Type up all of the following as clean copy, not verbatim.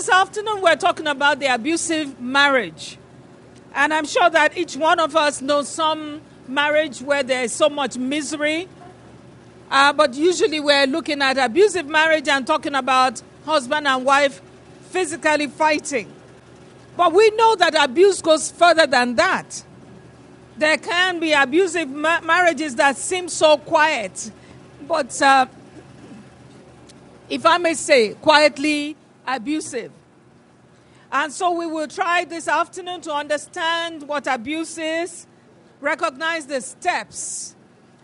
this afternoon we're talking about the abusive marriage. And I'm sure that each one of us knows some marriage where there's so much misery. But usually we're looking at abusive marriage and talking about husband and wife physically fighting. But we know that abuse goes further than that. There can be abusive marriages that seem so quiet, but if I may say, quietly abusive. And so we will try this afternoon to understand what abuse is, recognize the steps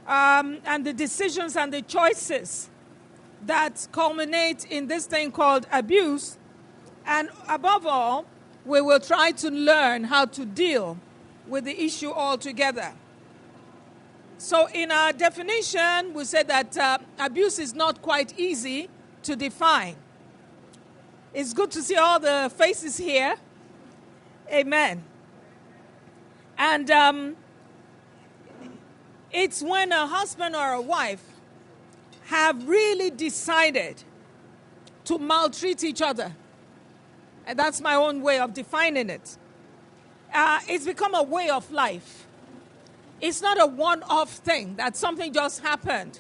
and the decisions and the choices that culminate in this thing called abuse. And above all, we will try to learn how to deal with the issue altogether. So in our definition, we said that abuse is not quite easy to define. It's good to see all the faces here. Amen. And it's when a husband or a wife have really decided to maltreat each other. And that's my own way of defining it. It's become a way of life. It's not a one-off thing that something just happened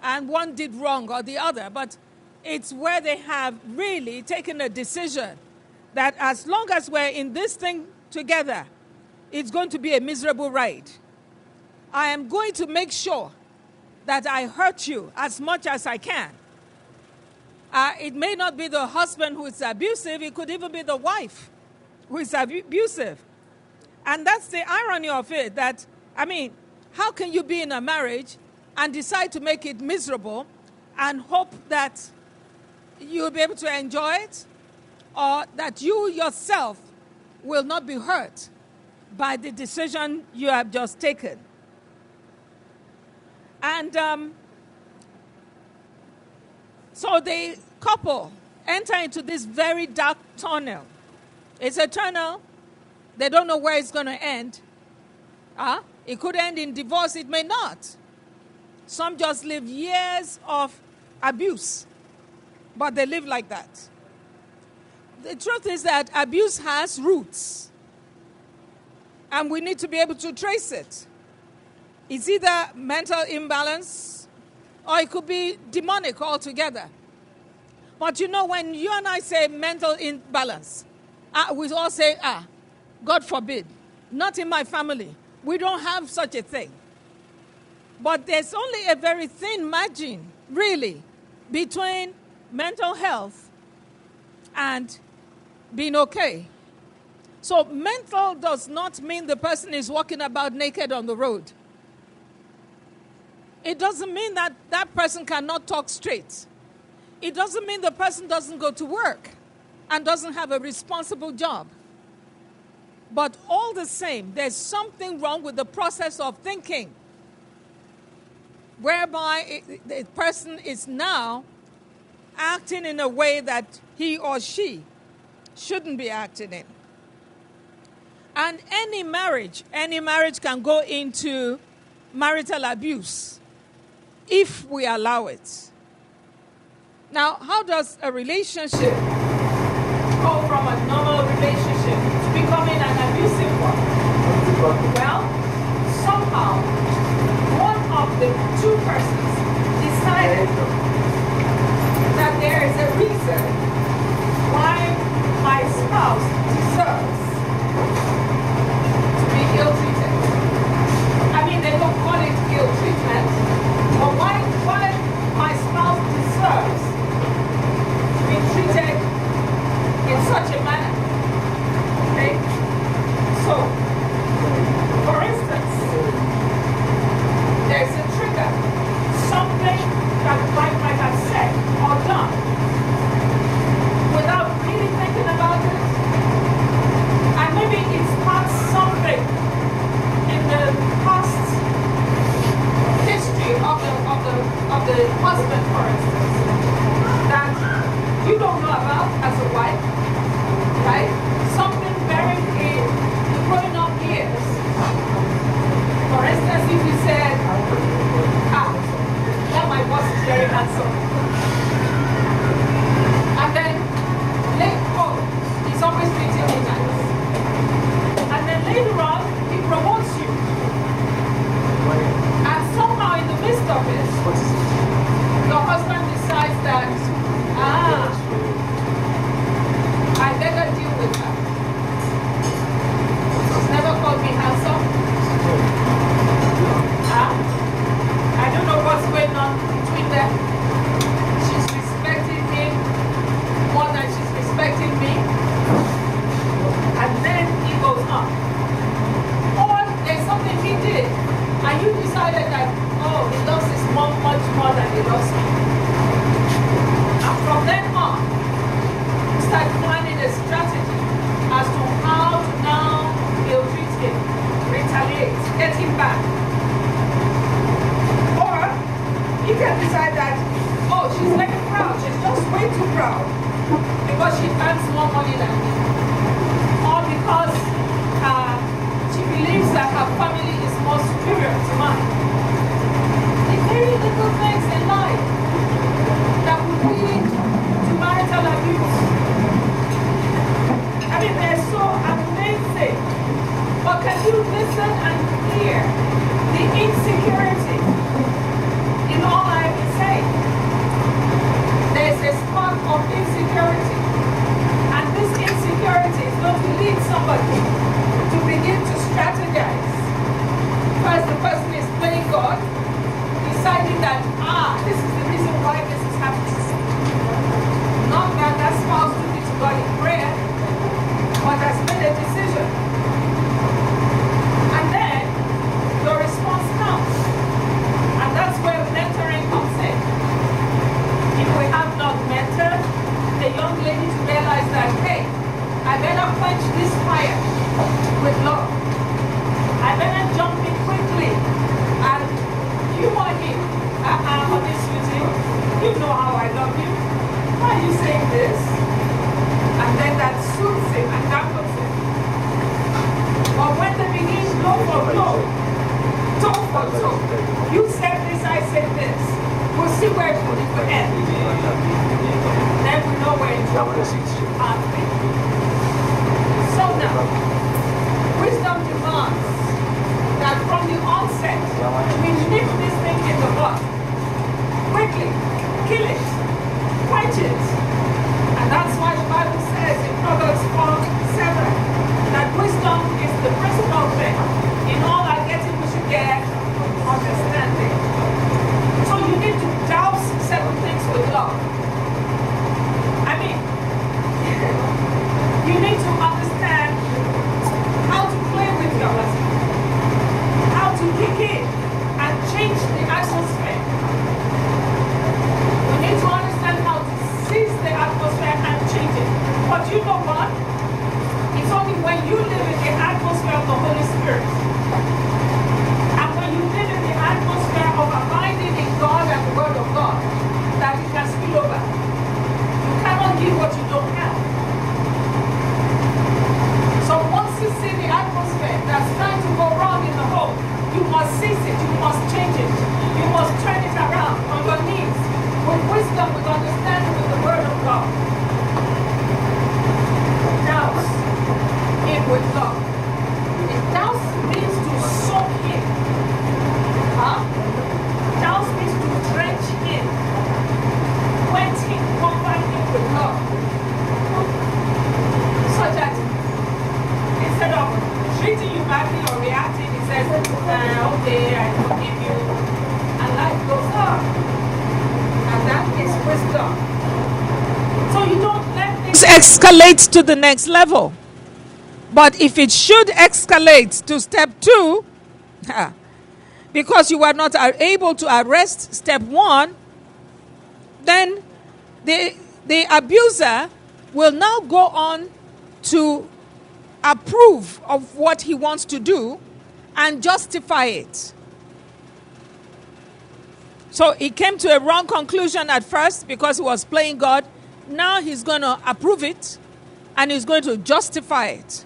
and one did wrong or the other, but it's where they have really taken a decision that as long as we're in this thing together, it's going to be a miserable ride. I am going to make sure that I hurt you as much as I can. It may not be the husband who is abusive, it could even be the wife who is abusive. And that's the irony of it, that, how can you be in a marriage and decide to make it miserable and hope that you'll be able to enjoy it, or that you yourself will not be hurt by the decision you have just taken? And so the couple enter into this very dark tunnel. It's a tunnel. They don't know where it's going to end. It could end in divorce. It may not. Some just live years of abuse, but they live like that. The truth is that abuse has roots, and we need to be able to trace it. It's either mental imbalance, or it could be demonic altogether. But when you and I say mental imbalance, we all say, God forbid, not in my family. We don't have such a thing. But there's only a very thin margin, really, between mental health and being okay. So mental does not mean the person is walking about naked on the road. It doesn't mean that that person cannot talk straight. It doesn't mean the person doesn't go to work and doesn't have a responsible job. But all the same, there's something wrong with the process of thinking, whereby the person is now acting in a way that he or she shouldn't be acting in. And any marriage can go into marital abuse if we allow it. Now, how does a relationship go from a normal relationship to becoming an abusive one? Well, somehow, one of the two persons decided that there is a reason why my spouse deserves to be ill-treated. They don't call it ill-treatment, but why my spouse deserves to be treated in such a manner. Okay? So, for instance, there's a trigger, something that the wife might have said or done without really thinking about it. And maybe it sparks something in the past history of the husband, for instance, that you don't know about as a wife, right? Something buried in the growing up years. For instance, if you said, that my boss is very handsome. And then, decided that, oh, he loves his mom much more than he loves me. And from then on, we start planning a strategy as to how to now ill-treat him, retaliate, get him back. Or he can decide that, oh, she's very proud, she's just way too proud because she earns more money than me. Or because she believes that her family is more superior to mine. The very little things in life that would lead to marital abuse. I mean, they're so amazing. But can you listen and hear the insecurity in all I have saying? There's a spark of insecurity. And this insecurity is going to lead somebody to begin to strategize. First, the person is playing God, deciding that, this is the reason why this is happening. Not that that spouse took it to God in prayer, but has made a decision. And then, your response comes. And that's where mentoring comes in. If we have not mentored the young lady to realize that, hey, I better quench this fire with love. I better jump in quickly and humor him. Honey, sweetie, you know how I love you. Why are you saying this? And then that soothes him and dampens him. But when they begin blow for blow, toe for toe, you said this, I said this, we'll see where it will end. Then we know where it's going. So now, wisdom demands that from the onset, we nip this thing in the bud. Quickly, kill it, quench it. And that's why the Bible says in Proverbs 4:7 that wisdom is the principal thing. In all our getting, we should get understanding. So you need to douse certain things with love. I mean, you need to understand how to play with your husband, how to kick in and change the atmosphere. You need to understand how to seize the atmosphere and change it. But you know what? It's only when you live in the atmosphere of the Holy Spirit, and when you live in the atmosphere of abiding in God and the Word of God, that it can spill over. You cannot give what you don't have. So once you see the atmosphere that's trying to go wrong in the home, you must seize it, you must change it, you must turn it around on your knees, with wisdom, with understanding, with the Word of God. Douse it with love. Douse means to soak in. Douse means to drench in. Wet him, cover him with love. So that instead of treating you badly or reacting, he says, okay, I forgive you. And life goes on. And that is wisdom. So you don't let things escalate to the next level. But if it should escalate to step 2, because you were not able to arrest step 1, then the abuser will now go on to approve of what he wants to do and justify it. So he came to a wrong conclusion at first because he was playing God. Now he's going to approve it and he's going to justify it.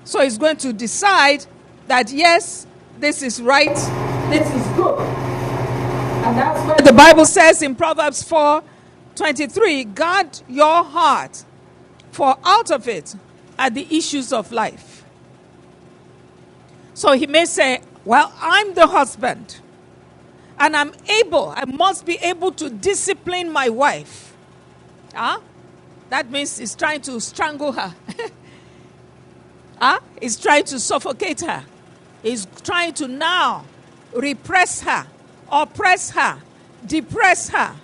So he's going to decide that, yes, this is right, this is good. And that's where the Bible says in Proverbs 4:23, guard your heart, for out of it are the issues of life. So he may say, well, I'm the husband, and I must be able to discipline my wife. That means he's trying to strangle her. He's trying to suffocate her. He's trying to now repress her, oppress her, depress her.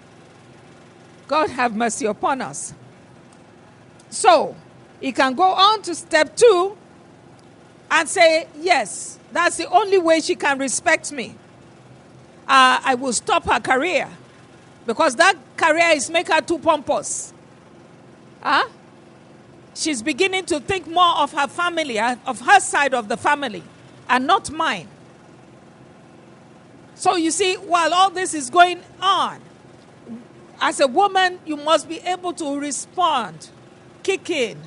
God have mercy upon us. So, he can go on to step 2 and say, yes, that's the only way she can respect me. I will stop her career because that career is make her too pompous. She's beginning to think more of her family, of her side of the family, and not mine. So you see, while all this is going on, as a woman, you must be able to respond, kick in,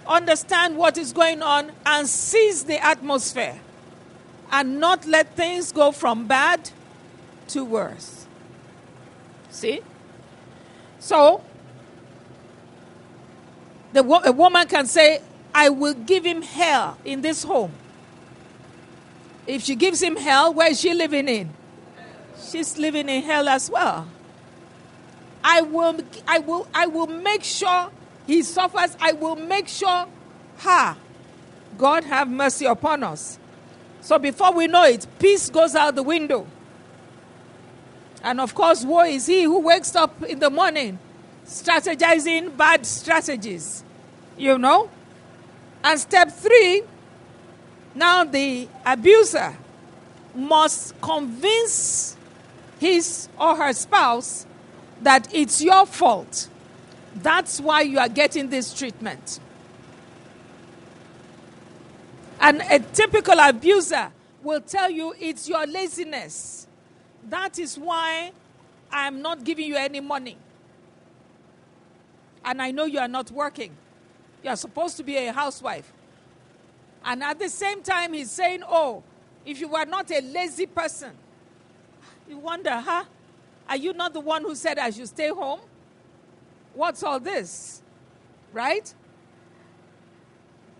understand what is going on, and seize the atmosphere, and not let things go from bad to worse. See? So, a woman can say, I will give him hell in this home. If she gives him hell, where is she living in? She's living in hell as well. I will make sure he suffers. I will make sure God have mercy upon us. So before we know it, peace goes out the window. And of course, woe is he who wakes up in the morning strategizing bad strategies, And step 3, now the abuser must convince his or her spouse that it's your fault. That's why you are getting this treatment. And a typical abuser will tell you it's your laziness. That is why I'm not giving you any money. And I know you are not working. You are supposed to be a housewife. And at the same time, he's saying, if you were not a lazy person, you wonder, are you not the one who said I should stay home? What's all this? Right?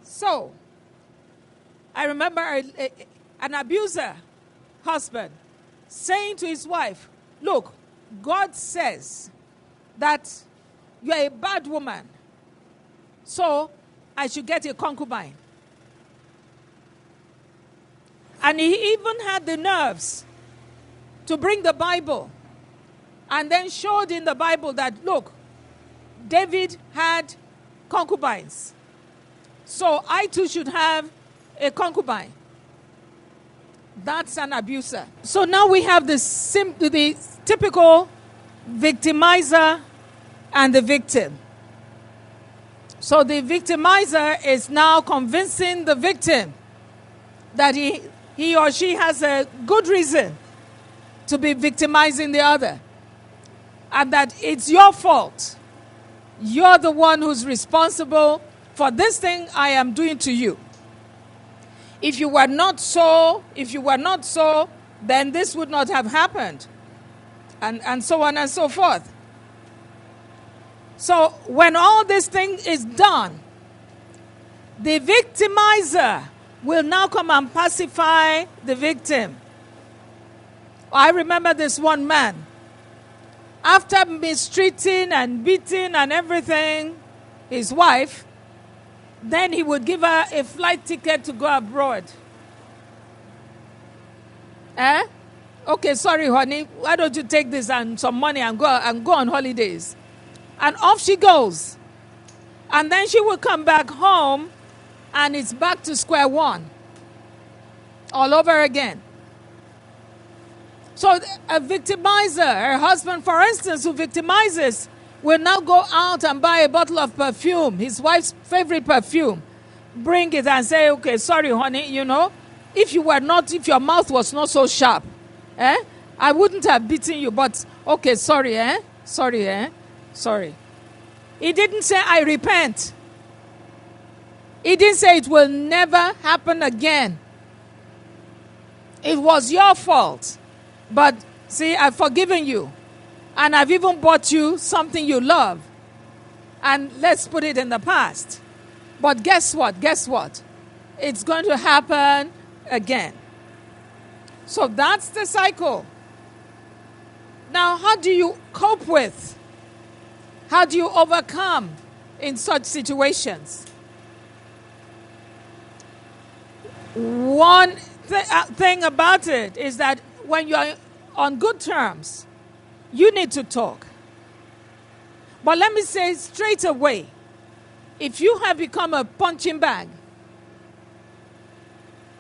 So, I remember an abuser husband saying to his wife, look, God says that you are a bad woman, so I should get a concubine. And he even had the nerves to bring the Bible and then showed in the Bible that, look, David had concubines, so I too should have a concubine. That's an abuser. So now we have the typical victimizer and the victim. So the victimizer is now convincing the victim that he or she has a good reason to be victimizing the other, and that it's your fault. You're the one who's responsible for this thing I am doing to you. If you were not so, then this would not have happened. And so on and so forth. So when all this thing is done, the victimizer will now come and pacify the victim. I remember this one man. After mistreating and beating and everything, his wife, then he would give her a flight ticket to go abroad. Okay, sorry, honey. Why don't you take this and some money and go on holidays? And off she goes. And then she will come back home and it's back to square one. All over again. So a victimizer, her husband, for instance, who victimizes, will now go out and buy a bottle of perfume, his wife's favorite perfume. Bring it and say, okay, sorry, honey, if your mouth was not so sharp, I wouldn't have beaten you, but okay, sorry. He didn't say, I repent. He didn't say it will never happen again. It was your fault. But see, I've forgiven you. And I've even bought you something you love. And let's put it in the past. But guess what? It's going to happen again. So that's the cycle. Now, how do you cope with? How do you overcome in such situations? One thing about it is that when you're on good terms, you need to talk. But let me say straight away, if you have become a punching bag,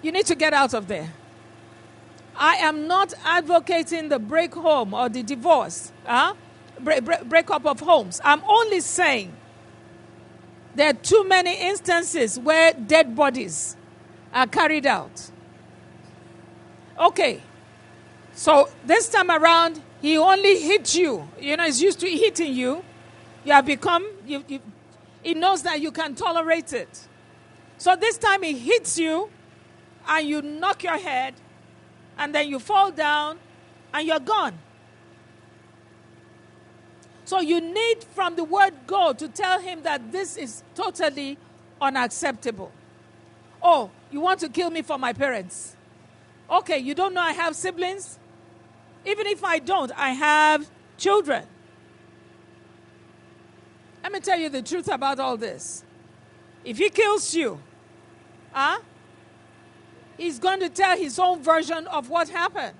you need to get out of there. I am not advocating the break home or the divorce, breakup of homes. I'm only saying there are too many instances where dead bodies are carried out. Okay, so this time around, he only hit you. You know, he's used to hitting you. You have become, he knows that you can tolerate it. So this time he hits you and you knock your head and then you fall down and you're gone. So you need from the word go to tell him that this is totally unacceptable. Oh, you want to kill me for my parents? Okay, you don't know I have siblings? Even if I don't, I have children. Let me tell you the truth about all this. If he kills you, he's going to tell his own version of what happened.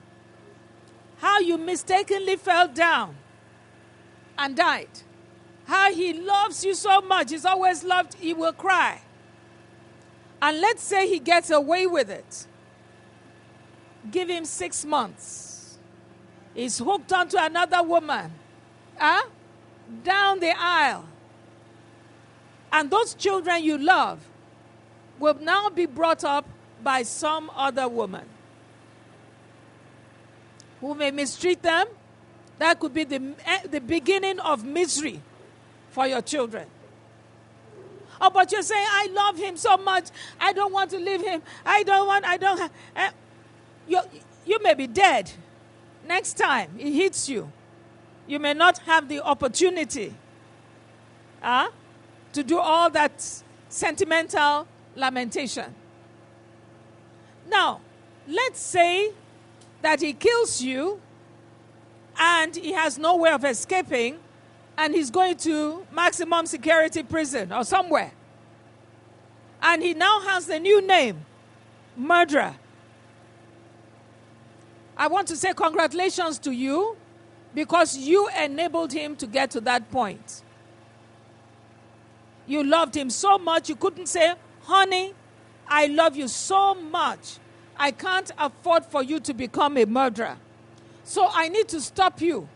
How you mistakenly fell down and died. How he loves you so much. He's always loved, he will cry. And let's say he gets away with it. Give him 6 months. He's hooked onto another woman. Down the aisle. And those children you love will now be brought up by some other woman who may mistreat them. That could be the beginning of misery for your children. Oh, but you're saying, I love him so much. I don't want to leave him. You may be dead. Next time he hits you, you may not have the opportunity to do all that sentimental lamentation. Now, let's say that he kills you and he has no way of escaping and he's going to maximum security prison or somewhere. And he now has the new name, murderer. I want to say congratulations to you because you enabled him to get to that point. You loved him so much you couldn't say, honey, I love you so much. I can't afford for you to become a murderer. So I need to stop you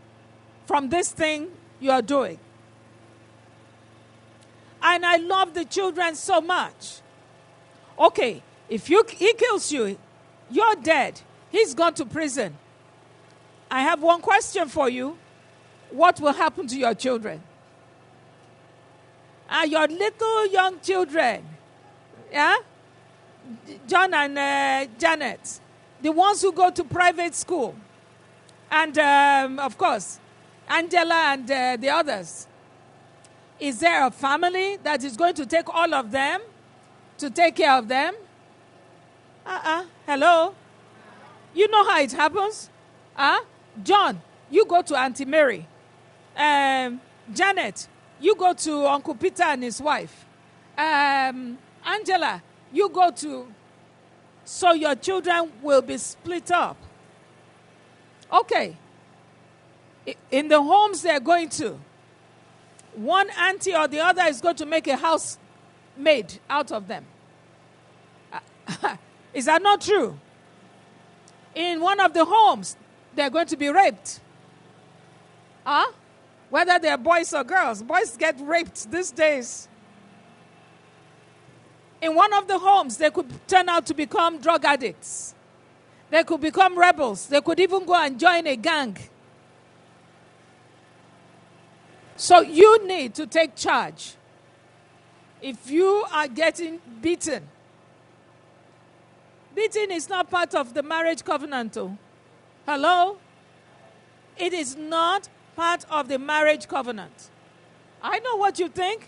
from this thing you are doing. And I love the children so much. Okay, if he kills you, you're dead. He's gone to prison. I have one question for you. What will happen to your children? Your little young children, John and Janet, the ones who go to private school, and of course, Angela and the others. Is there a family that is going to take all of them to take care of them? Hello? You know how it happens? John, you go to Auntie Mary. Janet, you go to Uncle Peter and his wife. Angela, you go to... So your children will be split up. Okay. In the homes they're going to, one auntie or the other is going to make a housemaid out of them. Is that not true? In one of the homes, they're going to be raped. Whether they're boys or girls. Boys get raped these days. In one of the homes, they could turn out to become drug addicts. They could become rebels. They could even go and join a gang. So you need to take charge. If you are getting beaten, beating is not part of the marriage covenant. Hello? It is not part of the marriage covenant. I know what you think.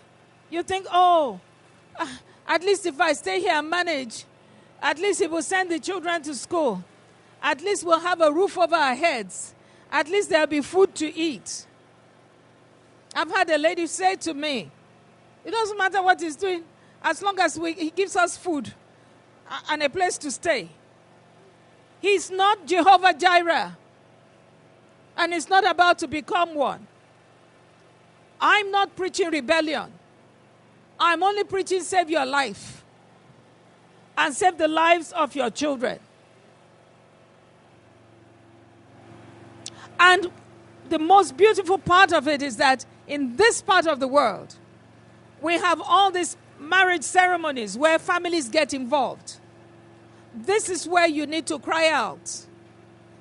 You think, at least if I stay here and manage, at least he will send the children to school. At least we'll have a roof over our heads. At least there'll be food to eat. I've had a lady say to me, it doesn't matter what he's doing, as long as he gives us food and a place to stay. He's not Jehovah Jireh. And he's not about to become one. I'm not preaching rebellion. I'm only preaching save your life. And save the lives of your children. And the most beautiful part of it is that in this part of the world, we have all these marriage ceremonies where families get involved. This is where you need to cry out.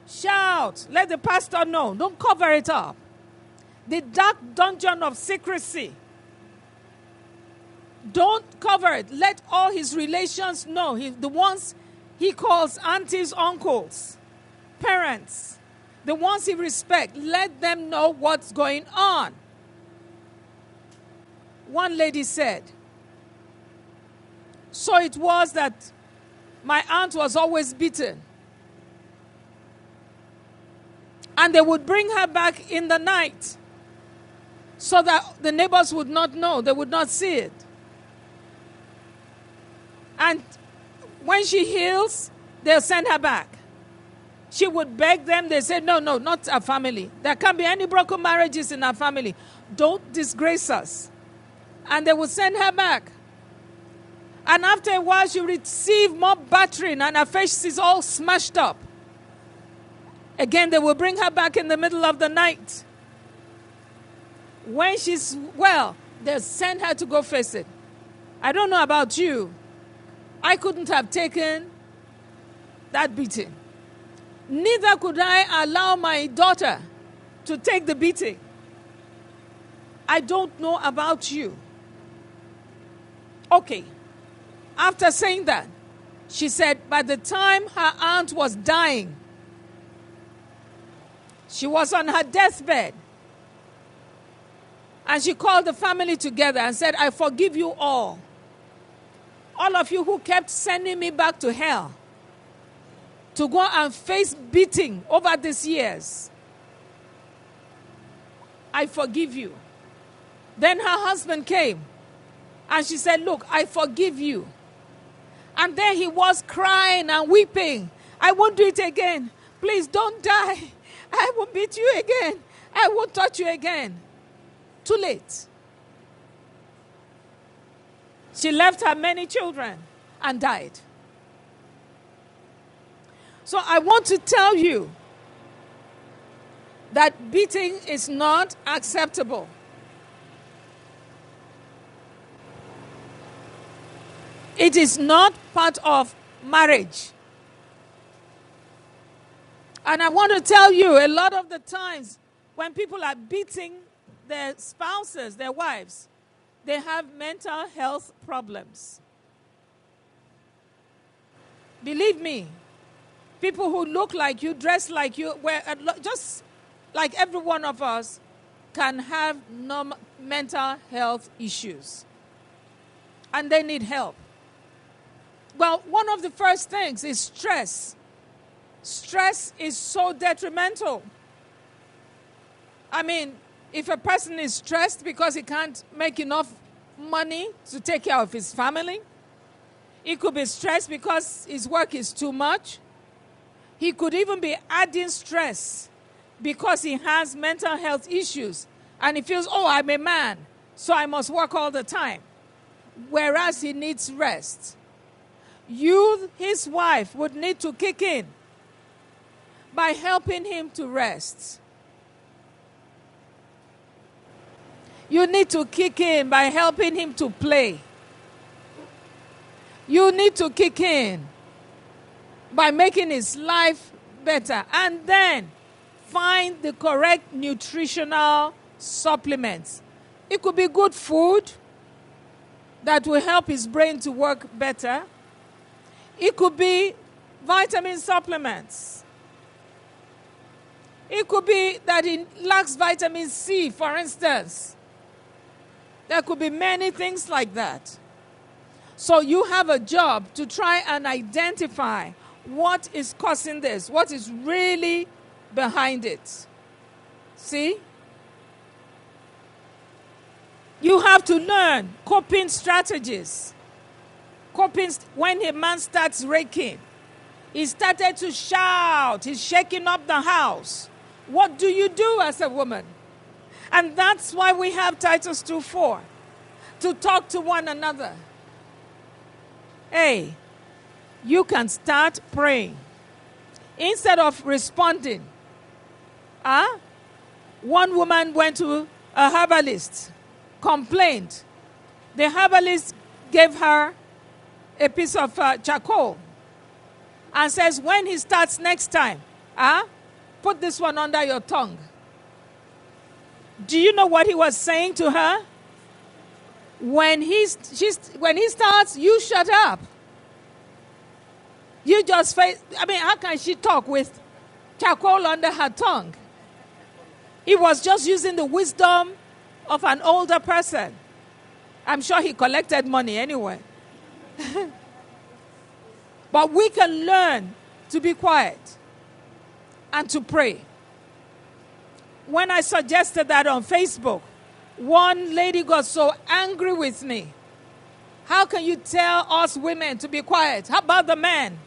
Shout. Let the pastor know. Don't cover it up. The dark dungeon of secrecy. Don't cover it. Let all his relations know. The ones he calls aunties, uncles, parents, the ones he respects, let them know what's going on. One lady said, so it was that my aunt was always beaten. And they would bring her back in the night so that the neighbors would not know, they would not see it. And when she heals, they'll send her back. She would beg them. They said, no, not our family. There can't be any broken marriages in our family. Don't disgrace us. And they would send her back. And after a while, she received more battering and her face is all smashed up. Again, they will bring her back in the middle of the night. When she's well, they'll send her to go face it. I don't know about you. I couldn't have taken that beating. Neither could I allow my daughter to take the beating. I don't know about you. Okay. After saying that, she said by the time her aunt was dying, she was on her deathbed. And she called the family together and said, I forgive you all. All of you who kept sending me back to hell to go and face beating over these years. I forgive you. Then her husband came and she said, look, I forgive you. And then he was crying and weeping. I won't do it again. Please don't die. I won't beat you again. I won't touch you again. Too late. She left her many children and died. So I want to tell you that beating is not acceptable. It is not part of marriage. And I want to tell you, a lot of the times when people are beating their spouses, their wives, they have mental health problems. Believe me, people who look like you, dress like you, just like every one of us, can have mental health issues. And they need help. Well, one of the first things is stress. Stress is so detrimental. I mean, if a person is stressed because he can't make enough money to take care of his family, he could be stressed because his work is too much. He could even be adding stress because he has mental health issues. And he feels, oh, I'm a man, so I must work all the time. Whereas he needs rest. You, his wife, would need to kick in by helping him to rest. You need to kick in by helping him to play. You need to kick in by making his life better. And then find the correct nutritional supplements. It could be good food that will help his brain to work better. It could be vitamin supplements. It could be that he lacks vitamin C, for instance. There could be many things like that. So you have a job to try and identify what is causing this, what is really behind it. See? You have to learn coping strategies. When a man starts raking, he started to shout, he's shaking up the house. What do you do as a woman? And that's why we have Titus 2:4, to talk to one another. Hey, you can start praying. Instead of responding, One woman went to a herbalist, complained. The herbalist gave her a piece of charcoal and says, when he starts next time, put this one under your tongue. Do you know what he was saying to her? When he starts, you shut up. You just face. How can she talk with charcoal under her tongue? He was just using the wisdom of an older person. I'm sure he collected money anyway. But we can learn to be quiet and to pray. When I suggested that on Facebook, one lady got so angry with me. How can you tell us women to be quiet? How about the men?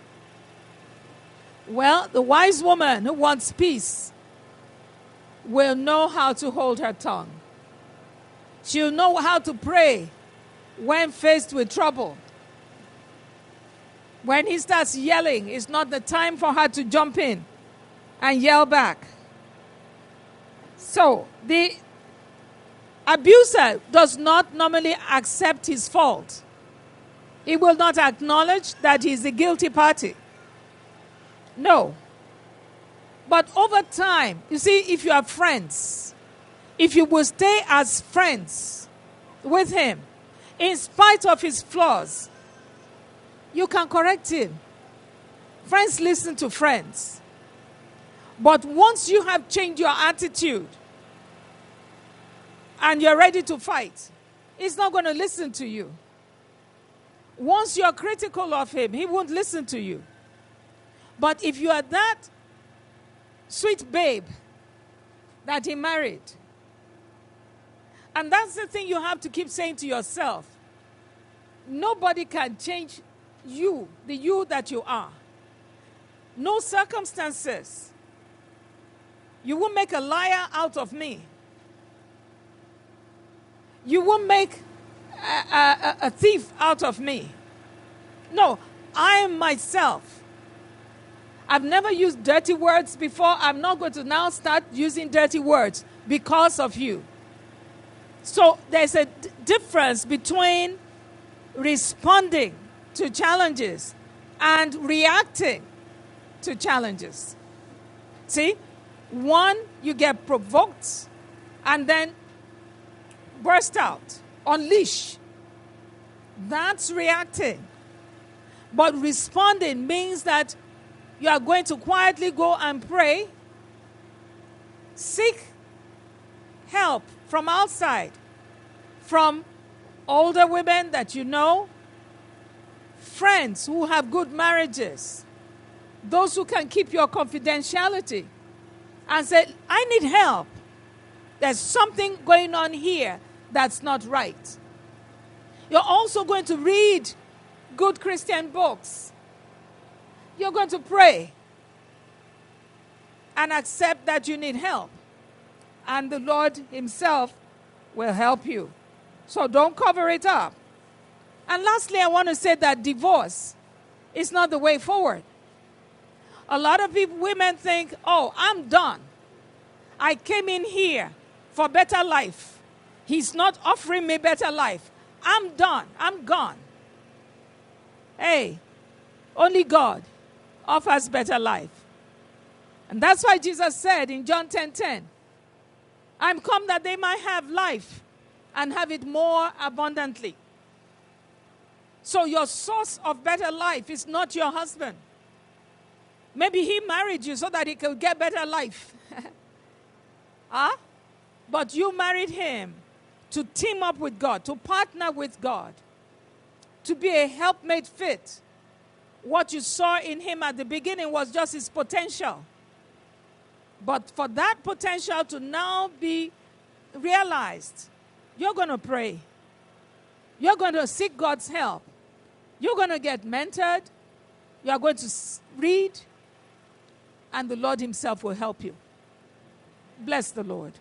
Well, the wise woman who wants peace will know how to hold her tongue. She'll know how to pray when faced with trouble. When he starts yelling, it's not the time for her to jump in and yell back. So, the abuser does not normally accept his fault. He will not acknowledge that he's the guilty party. No. But over time, you see, if you are friends, if you will stay as friends with him, in spite of his flaws, you can correct him. Friends listen to friends. But once you have changed your attitude and you're ready to fight, he's not going to listen to you. Once you're critical of him, he won't listen to you. But if you are that sweet babe that he married, and that's the thing you have to keep saying to yourself, nobody can change you, the you that you are. No circumstances. You won't make a liar out of me. You won't make a thief out of me. No, I am myself. I've never used dirty words before. I'm not going to now start using dirty words because of you. So there's a difference between responding to challenges and reacting to challenges. See? One, you get provoked and then burst out, unleash. That's reacting. But responding means that you are going to quietly go and pray, seek help from outside, from older women that you know, friends who have good marriages, those who can keep your confidentiality, and say, I need help. There's something going on here that's not right. You're also going to read good Christian books. You're going to pray and accept that you need help. And the Lord himself will help you. So don't cover it up. And lastly, I want to say that divorce is not the way forward. A lot of women think, oh, I'm done. I came in here for better life. He's not offering me better life. I'm done. I'm gone. Hey, only God offers better life. And that's why Jesus said in John 10:10, I'm come that they might have life and have it more abundantly. So your source of better life is not your husband. Maybe he married you so that he could get better life. But you married him to team up with God, to partner with God, to be a helpmate fit. What you saw in him at the beginning was just his potential. But for that potential to now be realized, you're going to pray. You're going to seek God's help. You're going to get mentored. You're going to read. And the Lord himself will help you. Bless the Lord.